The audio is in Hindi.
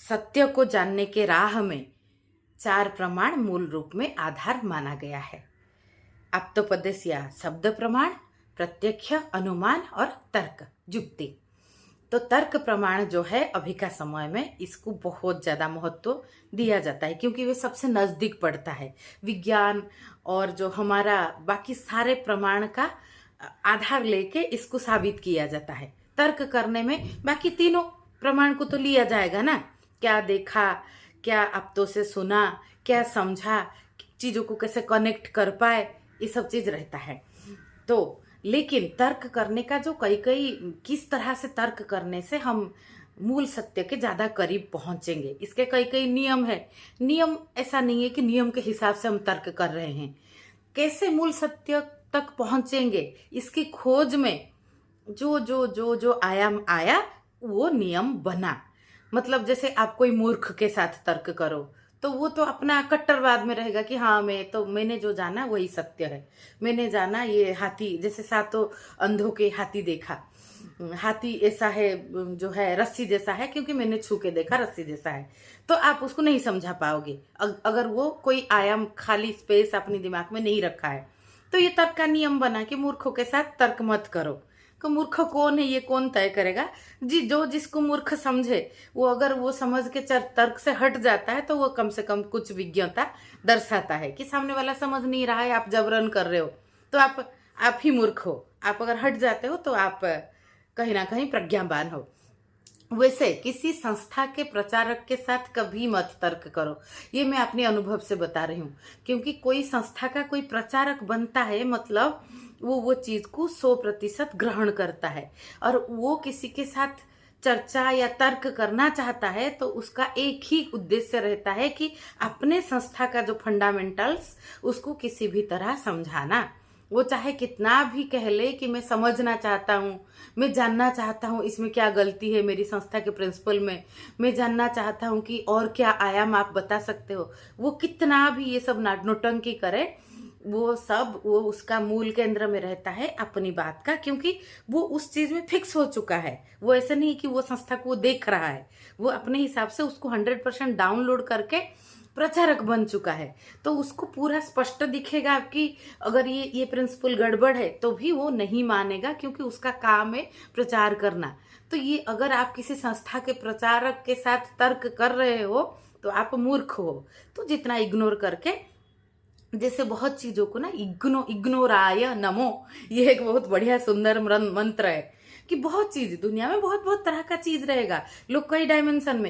सत्य को जानने के राह में चार प्रमाण मूल रूप में आधार माना गया है। आप्तोपदेश या शब्द प्रमाण, प्रत्यक्ष, अनुमान और तर्क युक्ति। तो तर्क प्रमाण जो है अभी का समय में इसको बहुत ज़्यादा महत्व दिया जाता है, क्योंकि वे सबसे नज़दीक पड़ता है। विज्ञान और जो हमारा बाकी सारे प्रमाण का आधार लेके इसको साबित किया जाता है। तर्क करने में बाकी तीनों प्रमाण को तो लिया जाएगा ना, क्या देखा, क्या आप्तों से सुना, क्या समझा, चीज़ों को कैसे कनेक्ट कर पाए, ये सब चीज़ रहता है। तो लेकिन तर्क करने का जो कई किस तरह से तर्क करने से हम मूल सत्य के ज़्यादा करीब पहुंचेंगे, इसके कई नियम है। नियम ऐसा नहीं है कि नियम के हिसाब से हम तर्क कर रहे हैं। कैसे मूल सत्य तक पहुंचेंगे, इसकी खोज में जो जो जो जो आयाम आया वो नियम बना। मतलब जैसे आप कोई मूर्ख के साथ तर्क करो तो वो तो अपना कट्टरवाद में रहेगा कि हाँ मैंने जो जाना वही सत्य है। मैंने जाना ये हाथी, जैसे सातों अंधों के हाथी देखा, हाथी ऐसा है जो है रस्सी जैसा है, क्योंकि मैंने छू के देखा रस्सी जैसा है। तो आप उसको नहीं समझा पाओगे अगर वो कोई आयाम खाली स्पेस अपने दिमाग में नहीं रखा है। तो ये तर्क का नियम बना कि मूर्खों के साथ तर्क मत करो। तो मूर्ख कौन है ये कौन तय करेगा? जो जिसको मूर्ख समझे वो अगर वो समझ के तर्क से हट जाता है तो वो कम से कम कुछ विज्ञता दर्शाता है कि सामने वाला समझ नहीं रहा है, आप जबरन कर रहे हो, तो आप ही मूर्ख हो। आप अगर हट जाते हो तो आप कहीं ना कहीं प्रज्ञावान हो। वैसे किसी संस्था के प्रचारक के साथ कभी मत तर्क करो, ये मैं अपने अनुभव से बता रही हूँ। क्योंकि कोई संस्था का कोई प्रचारक बनता है मतलब वो चीज को 100% ग्रहण करता है, और वो किसी के साथ चर्चा या तर्क करना चाहता है तो उसका एक ही उद्देश्य रहता है कि अपने संस्था का जो फंडामेंटल्स उसको किसी भी तरह समझाना। वो चाहे कितना भी कह ले कि मैं समझना चाहता हूँ, मैं जानना चाहता हूँ इसमें क्या गलती है मेरी संस्था के प्रिंसिपल में, मैं जानना चाहता हूँ कि और क्या आयाम आप बता सकते हो। वो कितना भी ये सब नोटंकी करे, वो उसका मूल केंद्र में रहता है अपनी बात का, क्योंकि वो उस चीज में फिक्स हो चुका है। वो ऐसे नहीं कि वो संस्था को देख रहा है, वो अपने हिसाब से उसको 100% डाउनलोड करके प्रचारक बन चुका है। तो उसको पूरा स्पष्ट दिखेगा कि अगर ये प्रिंसिपल गड़बड़ है तो भी वो नहीं मानेगा, क्योंकि उसका काम है प्रचार करना। तो ये अगर आप किसी संस्था के प्रचारक के साथ तर्क कर रहे हो तो आप मूर्ख हो। तो जितना इग्नोर करके, जैसे बहुत चीजों को ना इग्नोराय नमो, ये एक बहुत बढ़िया सुंदर मंत्र है कि बहुत चीज दुनिया में बहुत तरह का चीज रहेगा। लोग कई डायमेंशन में